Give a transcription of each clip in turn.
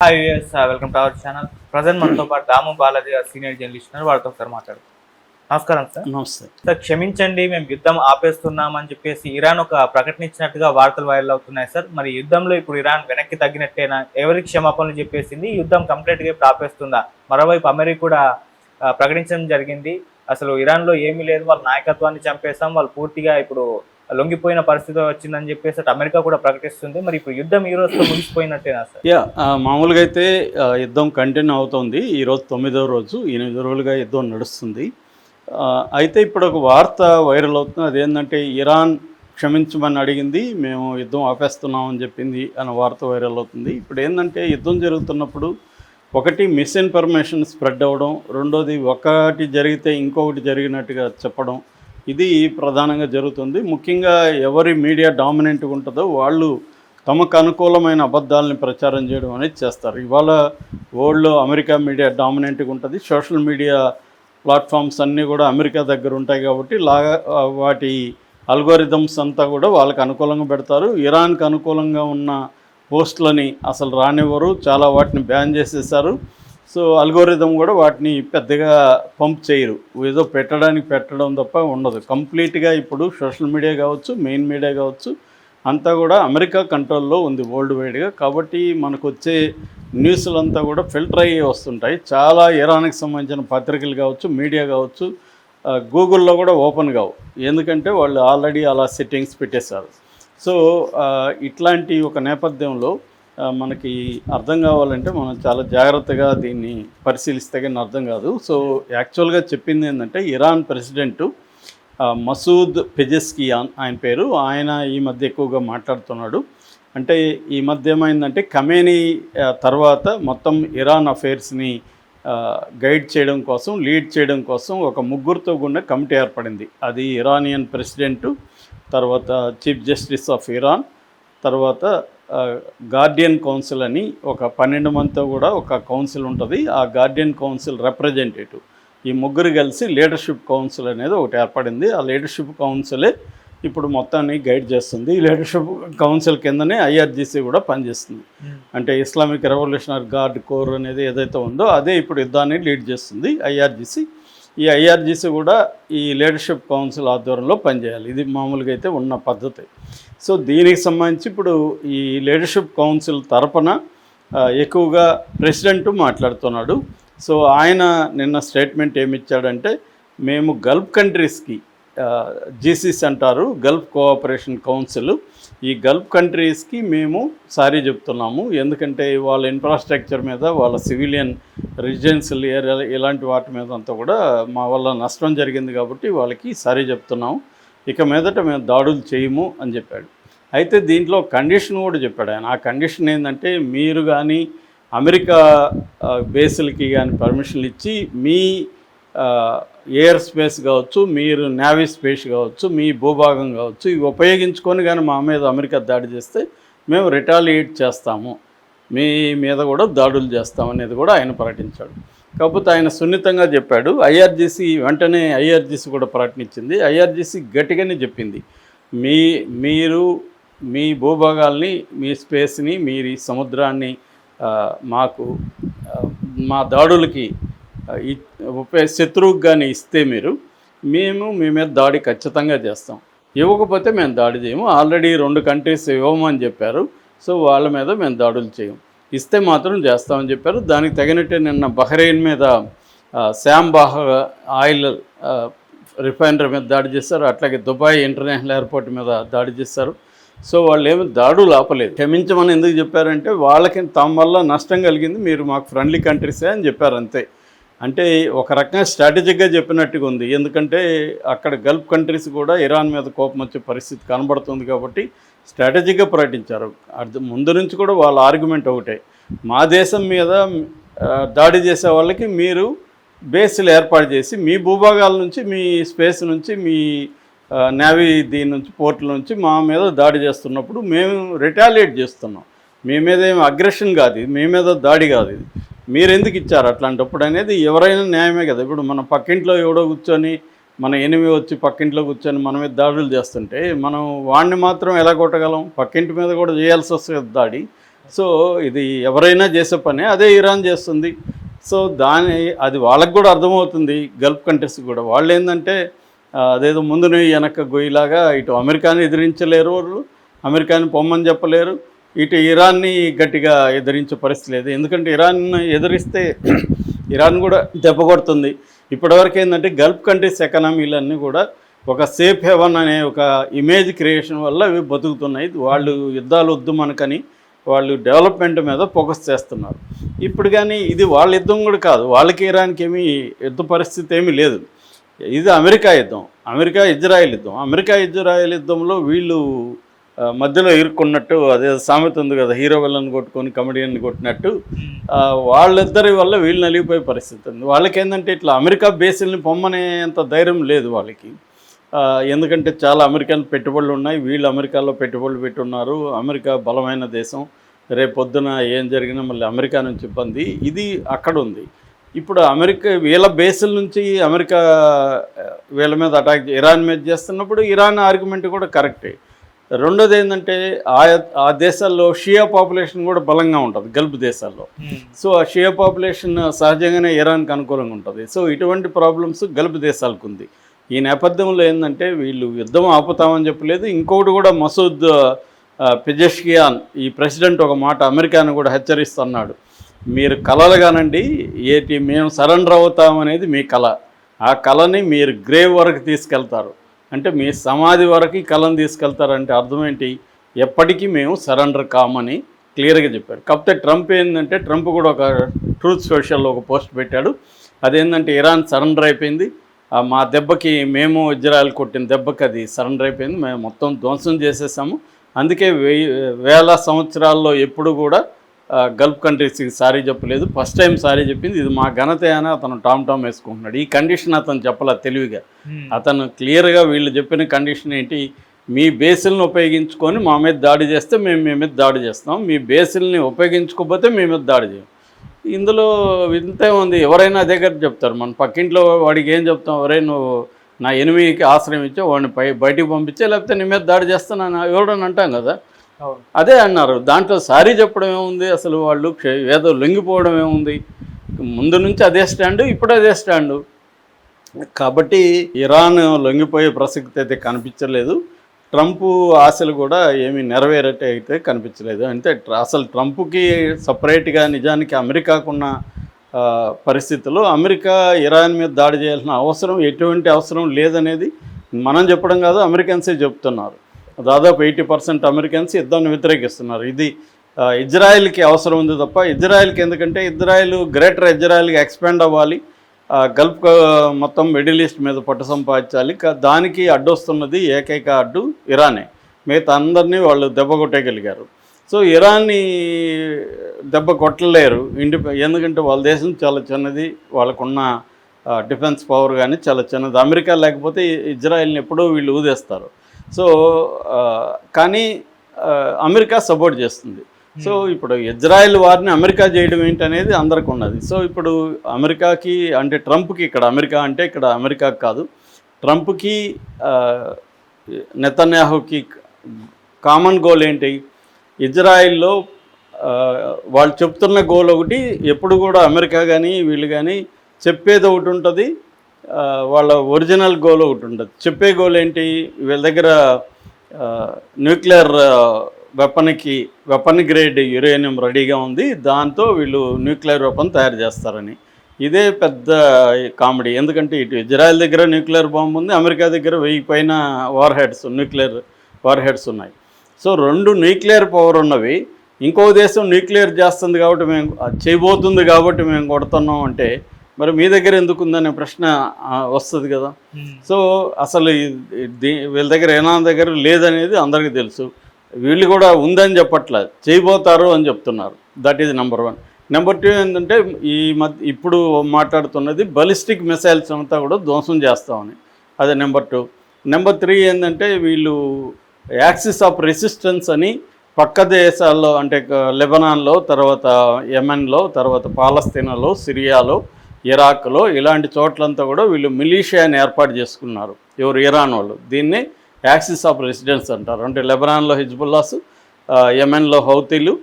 Hi viewers, welcome to our channel. Present మనతో పాటు దాము బాలాజీ గారు సీనియర్ జర్నలిస్ట్ ఉన్నారు. వారితో ఒకసారి మాట్లాడుతాం. నమస్కారం సార్. నమస్తే. సార్, క్షమించండి మేము యుద్ధం ఆపేస్తున్నామని చెప్పేసి ఇరాన్ ఒక ప్రకటన ఇచ్చినట్టుగా వార్తలు వైరల్ అవుతున్నాయి సార్. మరి యుద్ధంలో ఇప్పుడు ఇరాన్ వెనక్కి తగ్గినట్టేనా? ఎవరికి క్షమాపణలు చెప్పేసింది? యుద్ధం కంప్లీట్గా ఇప్పుడు ఆపేస్తుందా? మరోవైపు అమెరికా కూడా ప్రకటించడం జరిగింది. అసలు ఇరాన్లో ఏమీ లేదు, వాళ్ళ నాయకత్వాన్ని చంపేస్తాం, వాళ్ళు పూర్తిగా ఇప్పుడు లొంగిపోయిన పరిస్థితి వచ్చిందని చెప్పేసి అమెరికా కూడా ప్రకటిస్తుంది. మరి ఇప్పుడు యుద్ధం ఈ రోజుతో ముగిసిపోయినట్టేనా సార్? మామూలుగా అయితే యుద్ధం కంటిన్యూ అవుతుంది. ఈరోజు 9వ రోజు, 8 రోజులుగా యుద్ధం నడుస్తుంది. అయితే ఇప్పుడు ఒక వార్త వైరల్ అవుతుంది. అదేంటంటే ఇరాన్ క్షమించమని అడిగింది, మేము యుద్ధం ఆపేస్తున్నామని చెప్పింది అన్న వార్త వైరల్ అవుతుంది. ఇప్పుడు ఏంటంటే యుద్ధం జరుగుతున్నప్పుడు ఒకటి మిస్ఇన్ఫర్మేషన్ స్ప్రెడ్ అవ్వడం, రెండోది ఒకటి జరిగితే ఇంకొకటి జరిగినట్టుగా చెప్పడం, ఇది ప్రధానంగా జరుగుతుంది. ముఖ్యంగా ఎవరి మీడియా డామినెంట్గా ఉంటుందో వాళ్ళు తమకు అనుకూలమైన అబద్ధాలని ప్రచారం చేయడం అనేది చేస్తారు. ఇవాళ వరల్డ్లో అమెరికా మీడియా డామినెంట్గా ఉంటుంది. సోషల్ మీడియా ప్లాట్ఫామ్స్ అన్నీ కూడా అమెరికా దగ్గర ఉంటాయి కాబట్టి వాటి అల్గోరిథమ్స్ అంతా కూడా వాళ్ళకి అనుకూలంగా పెడతారు. ఇరాన్కి అనుకూలంగా ఉన్న పోస్టులని అసలు రానివ్వరు, చాలా వాటిని బ్యాన్ చేసేసారు. సో అల్గోరిథం కూడా వాటిని పెద్దగా పంప్ చేయరు, ఏదో పెట్టడం తప్ప ఉండదు. కంప్లీట్గా ఇప్పుడు సోషల్ మీడియా కావచ్చు, మెయిన్ మీడియా కావచ్చు, అంతా కూడా అమెరికా కంట్రోల్లో ఉంది వరల్డ్ వైడ్గా. కాబట్టి మనకు వచ్చే న్యూస్లంతా కూడా ఫిల్టర్ అయ్యి వస్తుంటాయి. చాలా ఇరాన్కి సంబంధించిన పత్రికలు కావచ్చు, మీడియా కావచ్చు, గూగుల్లో కూడా ఓపెన్ కావు, ఎందుకంటే వాళ్ళు ఆల్రెడీ అలా సెట్టింగ్స్ పెట్టేశారు. సో ఇట్లాంటి ఒక నేపథ్యంలో మనకి అర్థం కావాలంటే మనం చాలా జాగ్రత్తగా దీన్ని పరిశీలిస్తే కానీ అర్థం కాదు. సో యాక్చువల్గా చెప్పింది ఏంటంటే ఇరాన్ ప్రెసిడెంటు మసూద్ పెజెస్కియాన్ ఆయన పేరు, ఆయన ఈ మధ్య ఎక్కువగా మాట్లాడుతున్నాడు. అంటే ఈ మధ్య ఏమైందంటే ఖమేనీ తర్వాత మొత్తం ఇరాన్ అఫైర్స్ని గైడ్ చేయడం కోసం, లీడ్ చేయడం కోసం ఒక ముగ్గురితో కూడిన కమిటీ ఏర్పడింది. అది ఇరానియన్ ప్రెసిడెంటు, తర్వాత చీఫ్ జస్టిస్ ఆఫ్ ఇరాన్, తర్వాత గార్డియన్ కౌన్సిల్ అని ఒక 12 మందితో కూడా ఒక కౌన్సిల్ ఉంటుంది. ఆ గార్డియన్ కౌన్సిల్ రిప్రజెంటేటివ్, ఈ ముగ్గురు కలిసి లీడర్షిప్ కౌన్సిల్ అనేది ఒకటి ఏర్పడింది. ఆ లీడర్షిప్ కౌన్సిలే ఇప్పుడు మొత్తాన్ని గైడ్ చేస్తుంది. ఈ లీడర్షిప్ కౌన్సిల్ కిందనే ఐఆర్జీసీ కూడా పనిచేస్తుంది. అంటే ఇస్లామిక్ రెవల్యూషనరీ గార్డ్ కోర్ అనేది ఏదైతే ఉందో అదే ఇప్పుడు యుద్ధాన్ని లీడ్ చేస్తుంది ఐఆర్జీసీ. ఈ ఐఆర్జీసీ కూడా ఈ లీడర్షిప్ కౌన్సిల్ ఆధ్వర్యంలో పనిచేయాలి. ఇది మామూలుగా అయితే ఉన్న పద్ధతి. సో దీనికి సంబంధించి ఇప్పుడు ఈ లీడర్షిప్ కౌన్సిల్ తరపున ఎక్కువగా ప్రెసిడెంట్ మాట్లాడుతున్నాడు. సో ఆయన నిన్న స్టేట్మెంట్ ఏమిచ్చాడంటే, మేము గల్ఫ్ కంట్రీస్కి, జీసీసీ అంటారు, గల్ఫ్ కోఆపరేషన్ కౌన్సిల్, ఈ గల్ఫ్ కంట్రీస్కి మేము సారీ చెప్తున్నాము. ఎందుకంటే వాళ్ళ ఇన్ఫ్రాస్ట్రక్చర్ మీద, వాళ్ళ సివిలియన్ రెసిడెన్షియల్ ఏరియా ఇలాంటి వాటి మీద అంతా కూడా మా వల్ల నష్టం జరిగింది కాబట్టి వాళ్ళకి సారీ చెప్తున్నాము, ఇక మీదట మేము దాడులు చేయము అని చెప్పాడు. అయితే దీంట్లో కండిషన్ కూడా చెప్పాడు ఆయన. ఆ కండిషన్ ఏంటంటే, మీరు కానీ అమెరికా బేసులకి కానీ పర్మిషన్లు ఇచ్చి మీ ఎయిర్ స్పేస్ కావచ్చు, మీరు నేవీ స్పేస్ కావచ్చు, మీ భూభాగం కావచ్చు, ఇవి ఉపయోగించుకొని కానీ మా మీద అమెరికా దాడి చేస్తే మేము రిటాలియేట్ చేస్తాము, మీ మీద కూడా దాడులు చేస్తామనేది కూడా ఆయన ప్రకటించాడు. కాకపోతే ఆయన సున్నితంగా చెప్పాడు. వెంటనే ఐఆర్జీసీ కూడా ప్రకటించింది. ఐఆర్జీసీ గట్టిగానే చెప్పింది, మీరు మీ భూభాగాల్ని, మీ స్పేస్ని, మీరు ఈ సముద్రాన్ని మాకు మా దాడులకి శత్రువుకి కానీ ఇస్తే మేము మీ మీద దాడి ఖచ్చితంగా చేస్తాం, ఇవ్వకపోతే మేము దాడి చేయము. ఆల్రెడీ 2 కంట్రీస్ ఇవ్వమని చెప్పారు, సో వాళ్ళ మీద మేము దాడులు చేయము, ఇస్తే మాత్రం చేస్తామని చెప్పారు. దానికి తగినట్టే నిన్న బహ్రెయిన్ మీద శాంబాహ్ ఆయిల్ రిఫైనరీ మీద దాడి చేశారు. అట్లాగే దుబాయ్ ఇంటర్నేషనల్ ఎయిర్పోర్ట్ మీద దాడి చేశారు. సో వాళ్ళు ఏమి దాడులు ఆపలేదు. క్షమించమని ఎందుకు చెప్పారంటే, వాళ్ళకి తమ వల్ల నష్టం కలిగింది, మీరు మాకు ఫ్రెండ్లీ కంట్రీసే అని చెప్పారు అంతే. అంటే ఒక రకంగా స్ట్రాటజిక్గా చెప్పినట్టుగా ఉంది. ఎందుకంటే అక్కడ గల్ఫ్ కంట్రీస్ కూడా ఇరాన్ మీద కోపం వచ్చే పరిస్థితి కనబడుతుంది కాబట్టి స్ట్రాటజిక్గా ప్రకటించారు. ముందు నుంచి కూడా వాళ్ళ ఆర్గ్యుమెంట్ ఒకటే, మా దేశం మీద దాడి చేసే వాళ్ళకి మీరు బేస్లు ఏర్పాటు చేసి, మీ భూభాగాల నుంచి, మీ స్పేస్ నుంచి, మీ నేవీ దీని నుంచి, పోర్టుల నుంచి మా మీద దాడి చేస్తున్నప్పుడు మేము రిటాలియేట్ చేస్తున్నాం, మీ మీద ఏమి అగ్రెషన్ కాదు, ఇది మీ మీద దాడి కాదు, ఇది మీరు ఎందుకు ఇచ్చారు అట్లాంటప్పుడు అనేది ఎవరైనా న్యాయమే కదా. ఇప్పుడు మన పక్కింట్లో ఎవడో కూర్చొని, మన ఎనిమి వచ్చి పక్కింట్లో కూర్చొని మన మీద దాడులు చేస్తుంటే మనం వాడిని మాత్రం ఎలా కొట్టగలం? పక్కింటి మీద కూడా చేయాల్సి వస్తుంది దాడి. సో ఇది ఎవరైనా చేసే పనే, అదే ఇరాన్ చేస్తుంది. సో అది వాళ్ళకు కూడా అర్థమవుతుంది, గల్ఫ్ కంట్రీస్ కూడా. వాళ్ళు ఏంటంటే అదేదో ముందు వెనక గొయ్యిలాగా ఇటు అమెరికాని ఎదిరించలేరు వాళ్ళు, అమెరికాని పొమ్మని చెప్పలేరు, ఇటు ఇరాన్ని గట్టిగా ఎదిరించే పరిస్థితి లేదు. ఎందుకంటే ఇరాన్ ఎదిరిస్తే ఇరాన్ కూడా దెబ్బ కొడుతుంది. ఇప్పటివరకు ఏంటంటే గల్ఫ్ కంట్రీస్ ఎకానమీలన్నీ కూడా ఒక సేఫ్ హెవెన్ అనే ఒక ఇమేజ్ క్రియేషన్ వల్ల ఇవి బతుకుతున్నాయి. వాళ్ళు యుద్ధాలు వద్దు మనకని వాళ్ళు డెవలప్మెంట్ మీద ఫోకస్ చేస్తున్నారు. ఇప్పుడు కానీ ఇది వాళ్ళ యుద్ధం కూడా కాదు, వాళ్ళకి ఇరాన్కి ఏమీ యుద్ధ పరిస్థితి ఏమీ లేదు. ఇది అమెరికా యుద్ధం, అమెరికా ఇజ్రాయెల్ యుద్ధం. అమెరికా ఇజ్రాయెల్ యుద్ధంలో వీళ్ళు మధ్యలో ఇరుక్కున్నట్టు, అదే సామెత ఉంది కదా, హీరో విలన్ కొట్టుకొని కమెడియన్ కొట్టినట్టు, వాళ్ళిద్దరి వల్ల వీళ్ళు నలిగిపోయే పరిస్థితి ఉంది. వాళ్ళకి ఏంటంటే ఇట్లా అమెరికా బేసిల్ని పొమ్మనేంత ధైర్యం లేదు వాళ్ళకి. ఎందుకంటే చాలా అమెరికన్ పెట్టుబడులు ఉన్నాయి, వీళ్ళు అమెరికాలో పెట్టుబడులు పెట్టున్నారు. అమెరికా బలమైన దేశం, రేపు పొద్దున ఏం జరిగినా మళ్ళీ అమెరికా నుంచి ఇబ్బంది, ఇది అక్కడ ఉంది. ఇప్పుడు అమెరికా వీళ్ళ బేసుల నుంచి అమెరికా వీళ్ళ మీద అటాక్ ఇరాన్ మీద చేస్తున్నప్పుడు ఇరాన్ ఆర్గ్యుమెంట్ కూడా కరెక్టే. రెండోది ఏంటంటే ఆ దేశాల్లో షియా పాపులేషన్ కూడా బలంగా ఉంటుంది గల్ఫ్ దేశాల్లో. సో ఆ షియా పాపులేషన్ సహజంగానే ఇరాన్కి అనుకూలంగా ఉంటుంది. సో ఇటువంటి ప్రాబ్లమ్స్ గల్ఫ్ దేశాలకు ఉంది. ఈ నేపథ్యంలో ఏంటంటే వీళ్ళు యుద్ధం ఆపుతామని చెప్పలేదు. ఇంకొకటి కూడా మసూద్ పెజెష్కియాన్ ఈ ప్రెసిడెంట్ ఒక మాట అమెరికాను కూడా హెచ్చరిస్తున్నాడు, మీరు కలలు కానండి, మేము సరెండర్ అవుతామనేది మీ కళ, ఆ కళని మీరు గ్రేవ్ వరకు తీసుకెళ్తారు, అంటే మీ సమాధి వరకు కళను తీసుకెళ్తారంటే అర్థం ఏంటి, ఎప్పటికీ మేము సరెండర్ కామని క్లియర్గా చెప్పారు. కాకపోతే ట్రంప్ ఏంటంటే ట్రంప్ కూడా ఒక ట్రూత్ సోషల్లో ఒక పోస్ట్ పెట్టాడు, అదేంటంటే ఇరాన్ సరెండర్ అయిపోయింది, మా దెబ్బకి మేము ఇజ్రాయెల్ కొట్టిన దెబ్బకి అది సరెండర్ అయిపోయింది, మేము మొత్తం ధ్వంసం చేసేసాము, అందుకే వేల సంవత్సరాల్లో ఎప్పుడు కూడా గల్ఫ్ కంట్రీస్కి సారీ చెప్పలేదు, ఫస్ట్ టైం సారీ చెప్పింది, ఇది మా ఘనత అని అతను టామ్ వేసుకుంటున్నాడు. ఈ కండిషన్ అతను చెప్పలే తెలివిగా, అతను క్లియర్గా వీళ్ళు చెప్పిన కండిషన్ ఏంటి, మీ బేసిల్ని ఉపయోగించుకొని మా మీద దాడి చేస్తే మేము మీ మీద దాడి చేస్తాం, మీ బేసిల్ని ఉపయోగించుకోకపోతే మీ మీద దాడి చేయం. ఇందులో ఇంతే ఉంది, ఎవరైనా అదే గారు చెప్తారు. మన పక్కింట్లో వాడికి ఏం చెప్తాం, ఎవరైనా నువ్వు నా ఎనిమిదికి ఆశ్రయం ఇచ్చా వాడిని బయటికి పంపించే, లేకపోతే నీ మీద దాడి చేస్తాను ఎవడని అంటాం కదా, అదే అన్నారు. దాంట్లో సారీ చెప్పడం ఏముంది, అసలు వాళ్ళు ఏదో లొంగిపోవడం ఏముంది, ముందు నుంచి అదే స్టాండు, ఇప్పుడు అదే స్టాండు. కాబట్టి ఇరాన్ లొంగిపోయే ప్రసక్తి అయితే కనిపించలేదు. ట్రంప్ ఆశలు కూడా ఏమీ నెరవేరట్టు అయితే కనిపించలేదు. అంటే అసలు ట్రంప్కి సపరేట్గా నిజానికి అమెరికాకున్న పరిస్థితుల్లో అమెరికా ఇరాన్ మీద దాడి చేయాల్సిన అవసరం ఎటువంటి అవసరం లేదనేది మనం చెప్పడం కాదు, అమెరికన్సే చెప్తున్నారు. దాదాపు 80% అమెరికన్స్ యుద్ధాన్ని వ్యతిరేకిస్తున్నారు. ఇది ఇజ్రాయెల్కి అవసరం ఉంది తప్ప ఇజ్రాయెల్కి ఎందుకంటే గ్రేటర్ ఇజ్రాయెల్కి ఎక్స్పాండ్ అవ్వాలి, గల్ఫ్ మొత్తం మిడిల్ ఈస్ట్ మీద పట్టు సంపాదించాలి. దానికి అడ్డొస్తున్నది ఏకైక అడ్డు ఇరానే, మిగతా అందరినీ వాళ్ళు దెబ్బ కొట్టేయగలిగారు. సో ఇరాన్ని దెబ్బ కొట్టలేరు ఎందుకంటే వాళ్ళ దేశం చాలా చిన్నది, వాళ్ళకున్న డిఫెన్స్ పవర్ కానీ చాలా చిన్నది. అమెరికా లేకపోతే ఇజ్రాయెల్ని ఎప్పుడూ వీళ్ళు ఊదేస్తారు. సో కానీ అమెరికా సపోర్ట్ చేస్తుంది. సో ఇప్పుడు ఇజ్రాయెల్ వారిని అమెరికా చేయడం ఏంటనేది అందరికి ఉన్నది. సో ఇప్పుడు అమెరికాకి అంటే ట్రంప్కి, ఇక్కడ అమెరికా అంటే ఇక్కడ అమెరికా కాదు, ట్రంప్కి నెతన్యాహుకి కామన్ గోల్ ఏంటి, ఇజ్రాయెల్లో వాళ్ళు చెప్తున్న గోల్ ఒకటి, ఎప్పుడు కూడా అమెరికా కానీ వీళ్ళు కానీ చెప్పేది ఒకటి ఉంటుంది, వాళ్ళ ఒరిజినల్ గోల్ ఒకటి ఉంటుంది. చెప్పే గోల్ ఏంటి, వీళ్ళ దగ్గర న్యూక్లియర్ వెపన్ గ్రేడ్ యురేనియం రెడీగా ఉంది, దాంతో వీళ్ళు న్యూక్లియర్ వెపన్ తయారు చేస్తారని. ఇదే పెద్ద కామెడీ, ఎందుకంటే ఇటు ఇజ్రాయెల్ దగ్గర న్యూక్లియర్ బాంబు ఉంది, అమెరికా దగ్గర 1000 పైన న్యూక్లియర్ వార్ హెడ్స్ ఉన్నాయి. సో 2 న్యూక్లియర్ పవర్ ఉన్నవి, ఇంకో దేశం న్యూక్లియర్ చేస్తుంది కాబట్టి మేము చేయబోతుంది కాబట్టి మేము కొడుతున్నాం అంటే మరి మీ దగ్గర ఎందుకు ఉందనే ప్రశ్న వస్తుంది కదా. సో అసలు వీళ్ళ దగ్గర ఇరాన్ దగ్గర లేదనేది అందరికీ తెలుసు, వీళ్ళు కూడా ఉందని చెప్పట్లేదు, చేయబోతారు అని చెప్తున్నారు. That is number 1. నెంబర్ 2 ఏంటంటే ఇప్పుడు మాట్లాడుతున్నది బలిస్టిక్ మిసైల్స్ అంతా కూడా ధ్వంసం చేస్తామని, అదే నెంబర్ 2. నెంబర్ 3 ఏంటంటే వీళ్ళు యాక్సిస్ ఆఫ్ రెసిస్టెన్స్ అని పక్క దేశాల్లో అంటే లెబనాన్లో, తర్వాత యెమెన్లో, తర్వాత పాలస్తీనాలో, సిరియాలో, ఇరాక్లో ఇలాంటి చోట్లంతా కూడా వీళ్ళు మిలీషియాని ఏర్పాటు చేసుకున్నారు. ఎవరు, ఇరాన్ వాళ్ళు. దీన్ని యాక్సిస్ ఆఫ్ రెసిడెన్స్ అంటారు. అంటే లెబనాన్లో హిజ్బుల్లాస్, యెమెన్లో హౌతీలు,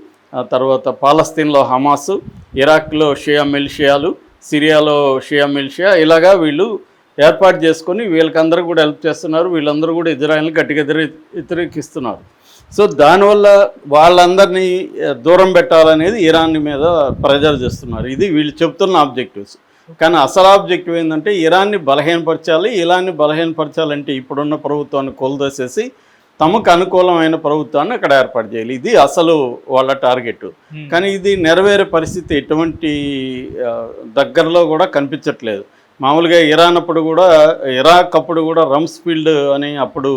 తర్వాత పాలస్తీన్లో హమాస్, ఇరాక్లో షియా మిలిషియాలు, సిరియాలో షియా మిలిషియా, ఇలాగా వీళ్ళు ఏర్పాటు చేసుకొని వీళ్ళకందరూ కూడా హెల్ప్ చేస్తున్నారు. వీళ్ళందరూ కూడా ఇజ్రాయెల్ని గట్టిగా వ్యతిరేకిస్తున్నారు. సో దానివల్ల వాళ్ళందరినీ దూరం పెట్టాలనేది ఇరాన్ మీద ప్రెజర్ చేస్తున్నారు. ఇది వీళ్ళు చెప్తున్న ఆబ్జెక్టివ్స్. కానీ అసలు ఆబ్జెక్టివ్ ఏంటంటే ఇరాన్ని బలహీనపరచాలి. ఇరాన్ని బలహీనపరచాలంటే ఇప్పుడున్న ప్రభుత్వాన్ని కొలదోసేసి తమకు అనుకూలమైన ప్రభుత్వాన్ని అక్కడ ఏర్పాటు చేయాలి. ఇది అసలు వాళ్ళ టార్గెట్. కానీ ఇది నెరవేరే పరిస్థితి ఎటువంటి దగ్గరలో కూడా కనిపించట్లేదు. మామూలుగా ఇరాన్ అప్పుడు కూడా, ఇరాక్ అప్పుడు కూడా రమ్స్ఫీల్డ్ అని అప్పుడు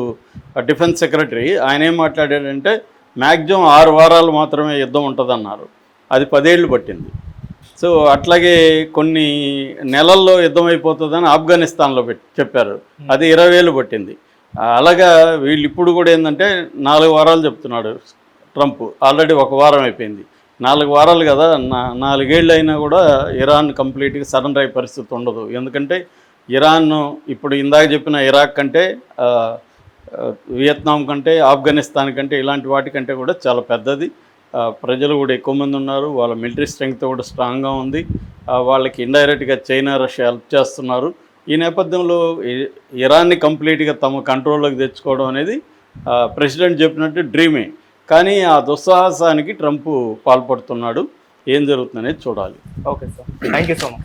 డిఫెన్స్ సెక్రటరీ ఆయన ఏం మాట్లాడాడంటే మ్యాక్సిమం 6 వారాలు మాత్రమే యుద్ధం ఉంటుందన్నారు. అది 10 ఏళ్ళు పట్టింది. సో అట్లాగే కొన్ని నెలల్లో యుద్ధం అయిపోతుందని ఆఫ్ఘనిస్తాన్లో చెప్పారు. అది 20 ఏళ్ళు పట్టింది. అలాగా వీళ్ళు ఇప్పుడు కూడా ఏంటంటే 4 వారాలు చెప్తున్నాడు ట్రంప్. ఆల్రెడీ 1 వారం అయిపోయింది. 4 వారాలు కదా, 4 ఏళ్ళు అయినా కూడా ఇరాన్ కంప్లీట్గా సరెండర్ అయ్యే పరిస్థితి ఉండదు. ఎందుకంటే ఇరాన్ ఇప్పుడు ఇందాక చెప్పిన ఇరాక్ కంటే, వియత్నాం కంటే, ఆఫ్ఘనిస్తాన్ కంటే, ఇలాంటి వాటికంటే కూడా చాలా పెద్దది. ప్రజలు కూడా ఎక్కువ మంది ఉన్నారు. వాళ్ళ మిలిటరీ స్ట్రెంగ్త్ కూడా స్ట్రాంగ్గా ఉంది. వాళ్ళకి ఇండైరెక్ట్గా చైనా, రష్యా హెల్ప్ చేస్తున్నారు. ఈ నేపథ్యంలో ఇరాన్ని కంప్లీట్గా తమ కంట్రోల్లోకి తెచ్చుకోవడం అనేది ప్రెసిడెంట్ చెప్పినట్టు డ్రీమే. కానీ ఆ దుస్సాహసానికి ట్రంప్ పాల్పడుతున్నాడు. ఏం జరుగుతుందనేది చూడాలి. Okay sir, thank you so much.